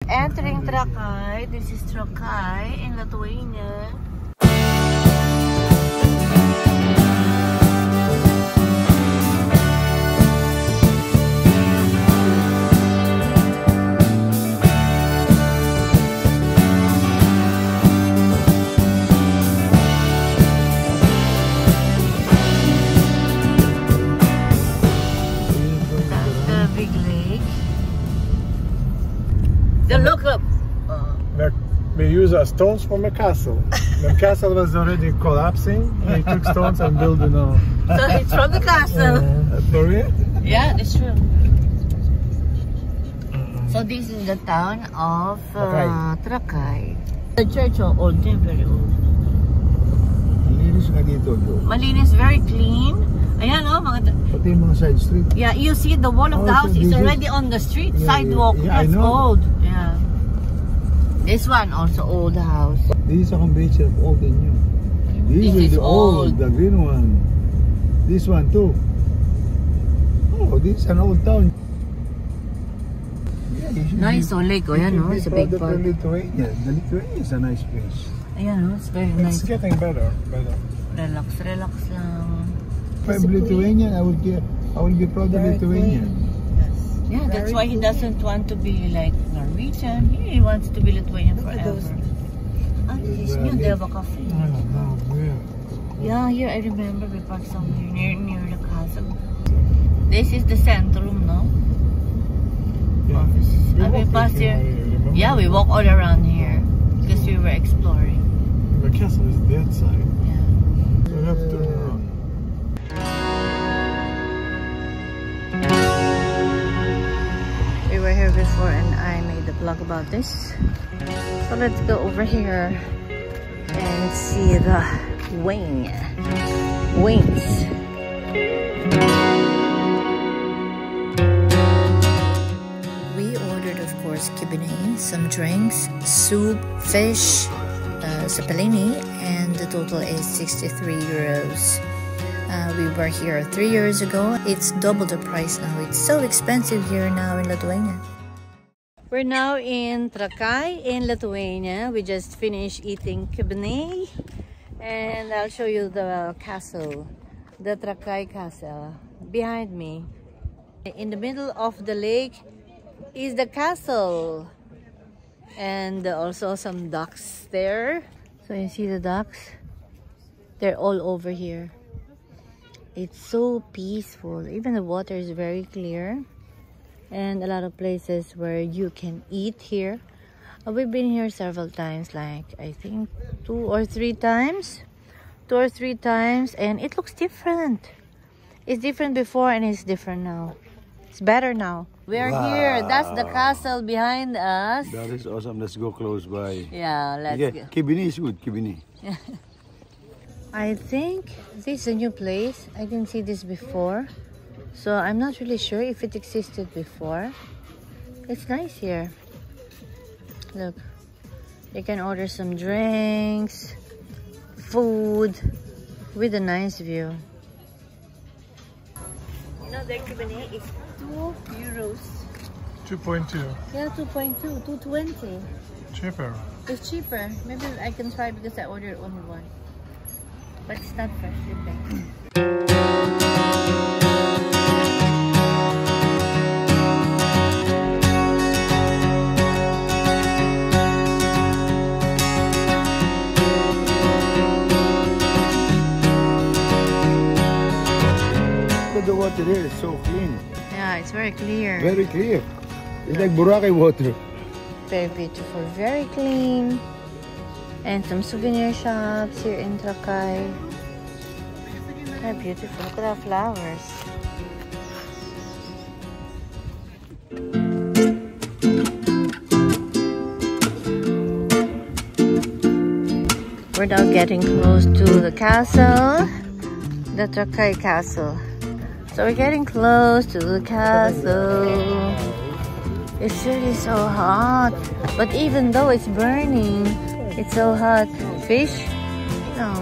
Entering Trakai. This is Trakai in Lithuania. Look up. We use stones from a castle. The castle was already collapsing. We took stones and built it now. So it's from the castle. For real? Yeah, it's true. So this is the town of Trakai. The church is old, very old. Malinis, very clean. Ayan oh, mga pati mga side street. Yeah, you see the wall of the house is already on the street, sidewalk. Yeah, That's old. Yeah. This one also old house. This is a combination of old and new. This is the old, the green one. This one too. Oh, this is an old town. Yeah, nice oh, lake. Oh, yan oh, it's a big park. Lithuania. The Lithuania is a nice place. Ayan oh, it's very nice. It's getting better. Relax, relax lang. If I'm Lithuanian, I will be proud of Lithuanian. Yes. Yeah, that's why he doesn't want to be like Norwegian. He wants to be Lithuanian forever. Ah, this is new. They have a cafe. I don't know where. Yeah, here I remember we parked somewhere near the castle. This is the centrum, no? Yeah. And we passed here. Yeah, we walk all around here because we were exploring. The castle is that side. Yeah. So we have to turn around. We were here before and I made a vlog about this. So let's go over here and see the wings. We ordered, of course, kibinai, some drinks, soup, fish, sapalini, and the total is 63 euros. We were here 3 years ago. It's double the price now. It's so expensive here now in Lithuania. We're now in Trakai in Lithuania. We just finished eating kibinai. And I'll show you the castle. The Trakai Castle. Behind me. In the middle of the lake is the castle. And also some ducks there. So you see the ducks? They're all over here. It's so peaceful. Even the water is very clear. And a lot of places where you can eat here. We've been here several times, like I think 2 or 3 times. 2 or 3 times, and it looks different. It's different before and it's different now. It's better now. We're here. That's the castle behind us. That is awesome. Let's go close by. Yeah, let's go. Kibinai is good. Kibinai. I think this is a new place. I didn't see this before. So I'm not really sure if it existed before. It's nice here. Look. You can order some drinks, food, with a nice view. You know, their kibinai is 2 euros. 2.2. Yeah, 2.2, 2.20. Cheaper. It's cheaper. Maybe I can try because I ordered only one. But it's not freshly baked. The water here is so clean. Yeah, it's very clear. Very clear. It's like Boracay water. Very beautiful, very clean. And some souvenir shops here in Trakai. They're beautiful. Look at the flowers. We're now getting close to the castle, the Trakai Castle. So we're getting close to the castle. It's really so hot. But even though it's burning, it's so hot. Fish? No.